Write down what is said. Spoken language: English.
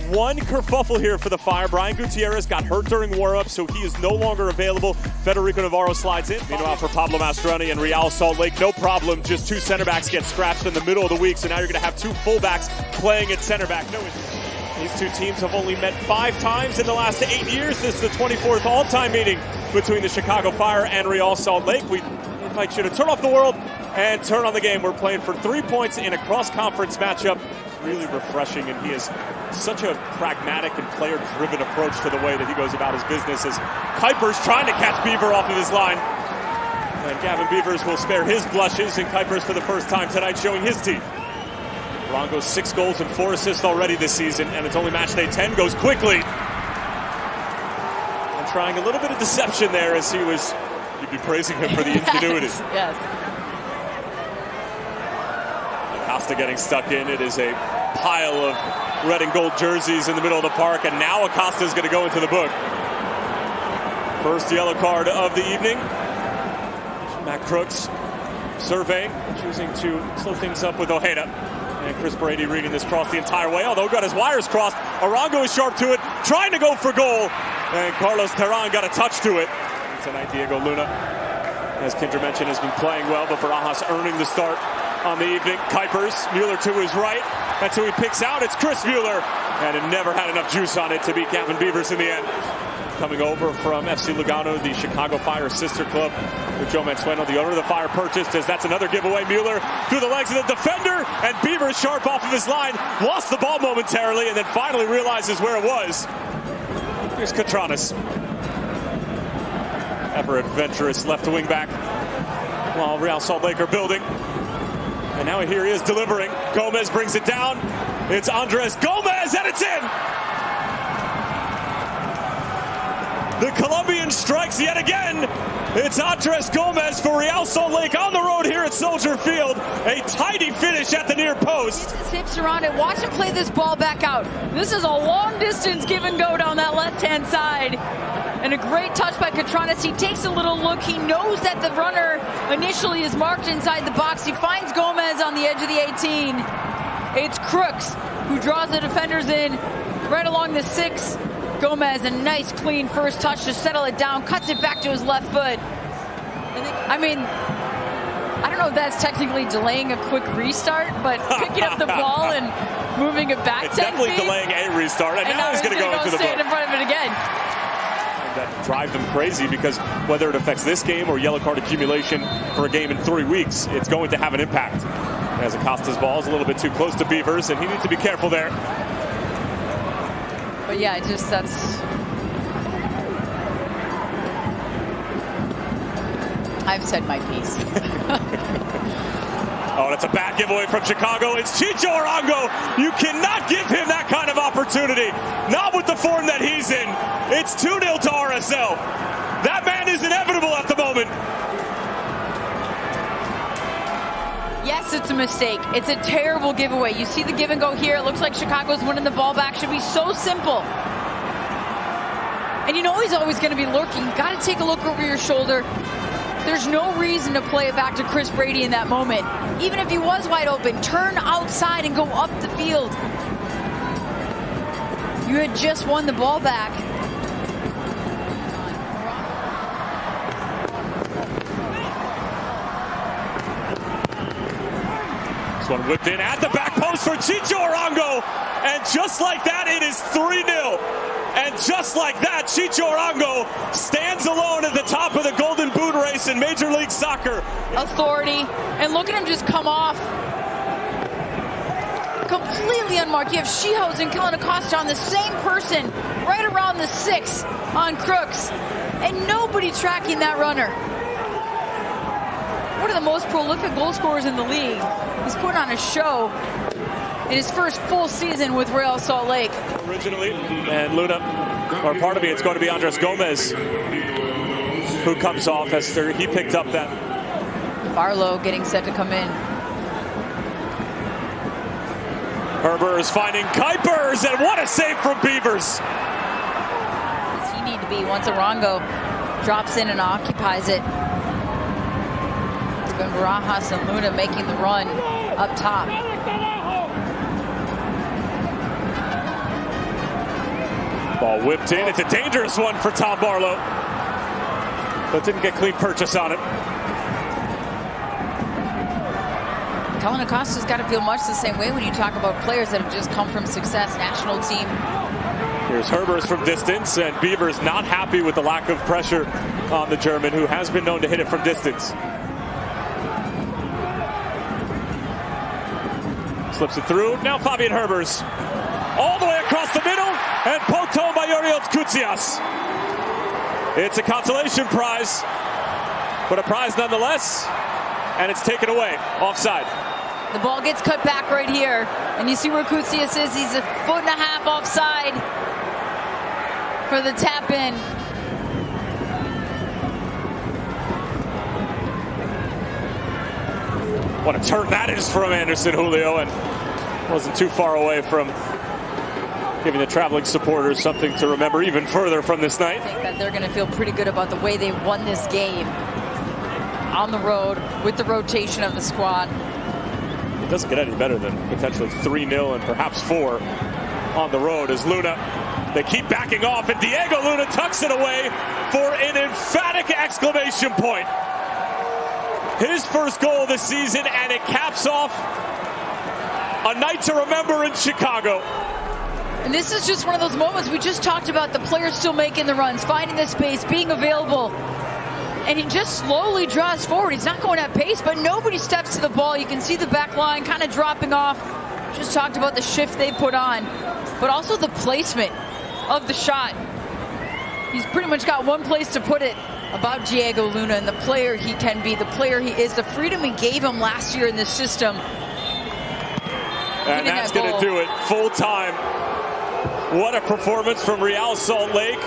one kerfuffle here for the Fire. Brian Gutierrez got hurt during warm-up, so he is no longer available. Federico Navarro slides in. Meanwhile, for Pablo Mastroeni and Real Salt Lake, no problem. Just two center backs get scratched in the middle of the week, so now you're going to have two fullbacks playing at center back. No issue. These two teams have only met 5 times in the last 8 years. This is the 24th all-time meeting between the Chicago Fire and Real Salt Lake. We invite you to turn off the world and turn on the game. We're playing for 3 points in a cross-conference matchup. Really refreshing, and he has such a pragmatic and player-driven approach to the way that he goes about his business, as Kuiper's trying to catch Beaver off of his line. And Gavin Beavers will spare his blushes, and Kuiper's for the first time tonight showing his teeth. Arango's 6 goals and 4 assists already this season, and it's only match day 10, goes quickly. And trying a little bit of deception there, as you'd be praising him for the ingenuity. Yes. Acosta getting stuck in. It is a pile of red and gold jerseys in the middle of the park, and now Acosta is going to go into the book. First yellow card of the evening. Matt Crooks surveying, choosing to slow things up with Ojeda. And Chris Brady reading this cross the entire way, although got his wires crossed. Arango is sharp to it, trying to go for goal. And Carlos Terán got a touch to it. And tonight, Diego Luna, as Kendra mentioned, has been playing well, but Barajas earning the start on the evening. Kuipers, Mueller to his right. That's who he picks out. It's Chris Mueller. And it never had enough juice on it to beat Gavin Beavers in the end. Coming over from FC Lugano, the Chicago Fire sister club, with Joe Mansueno, the owner of the Fire, purchased, as that's another giveaway. Mueller through the legs of the defender, and Beavers sharp off of his line, lost the ball momentarily, and then finally realizes where it was. Here's Catranas. Ever adventurous left wing back, while Real Salt Lake are building. And now here he is delivering. Gomez brings it down. It's Andres Gomez, and it's in! The Colombian strikes yet again. It's Andres Gomez for Real Salt Lake on the road here at Soldier Field. A tidy finish at the near post. Hips around it. Watch him play this ball back out. This is a long distance give and go down that left-hand side. And a great touch by Catranas. He takes a little look. He knows that the runner initially is marked inside the box. He finds Gomez on the edge of the 18. It's Crooks who draws the defenders in right along the 6. Gomez, a nice clean first touch to settle it down, cuts it back to his left foot. I mean, I don't know if that's technically delaying a quick restart, but picking up the ball and moving it back 10 feet. It's definitely delaying a restart, and now he's going to go into the book. Stand in front of it again. That drive them crazy, because whether it affects this game or yellow card accumulation for a game in 3 weeks, it's going to have an impact. As Acosta's ball is a little bit too close to Beavers, and he needs to be careful there. But yeah, that's... I've said my piece. Oh, that's a bad giveaway from Chicago. It's Chicho Arango. You cannot give him that kind of opportunity. Not with the form that he's in. It's 2-0 to RSL. That man is inevitable at the moment. Yes, it's a mistake. It's a terrible giveaway. You see the give and go here. It looks like Chicago's winning the ball back. Should be so simple. And you know he's always going to be lurking. You got to take a look over your shoulder. There's no reason to play it back to Chris Brady in that moment. Even if he was wide open, turn outside and go up the field. You had just won the ball back. One whipped in at the back post for Chicho Arango, and just like that, it is 3-0. And just like that, Chicho Arango stands alone at the top of the Golden Boot race in Major League Soccer. Authority, and look at him just come off. Completely unmarked. You have Schiehaus and Kellen Acosta on the same person, right around the 6 on Crooks, and nobody tracking that runner. One of the most prolific goal scorers in the league. He's put on a show in his first full season with Real Salt Lake. Originally, and Luna, or part of it's going to be Andres Gomez, who comes off as he picked up that. Barlow getting set to come in. Herber is finding Kuipers, and what a save from Beavers. Does he need to be once Arango drops in and occupies it? It's been Barajas and Luna making the run up top. Ball whipped in. It's a dangerous one for Tom Barlow, but didn't get clean purchase on it. Colin Acosta's got to feel much the same way when you talk about players that have just come from success, national team. Here's Herbers from distance, and Beavers not happy with the lack of pressure on the German, who has been known to hit it from distance. Slips it through. Now Fabian Herbers. All the way across the middle, and Poto Mayorios Koutsias. It's a consolation prize, but a prize nonetheless, and it's taken away, offside. The ball gets cut back right here, and you see where Koutsias is. He's a foot and a half offside for the tap in. What a turn that is from Anderson Julio, and wasn't too far away from giving the traveling supporters something to remember even further from this night. I think that they're going to feel pretty good about the way they won this game on the road with the rotation of the squad. It doesn't get any better than potentially 3-0 and perhaps 4 on the road as Luna, they keep backing off, and Diego Luna tucks it away for an emphatic exclamation point. His first goal this season, and it caps off a night to remember in Chicago. And this is just one of those moments we just talked about, the players still making the runs, finding the space, being available. And he just slowly draws forward. He's not going at pace, but nobody steps to the ball. You can see the back line kind of dropping off. Just talked about the shift they put on, but also the placement of the shot. He's pretty much got one place to put it about Diego Luna and the player he can be, the player he is, the freedom we gave him last year in this system. And that's going to do it full time. What a performance from Real Salt Lake.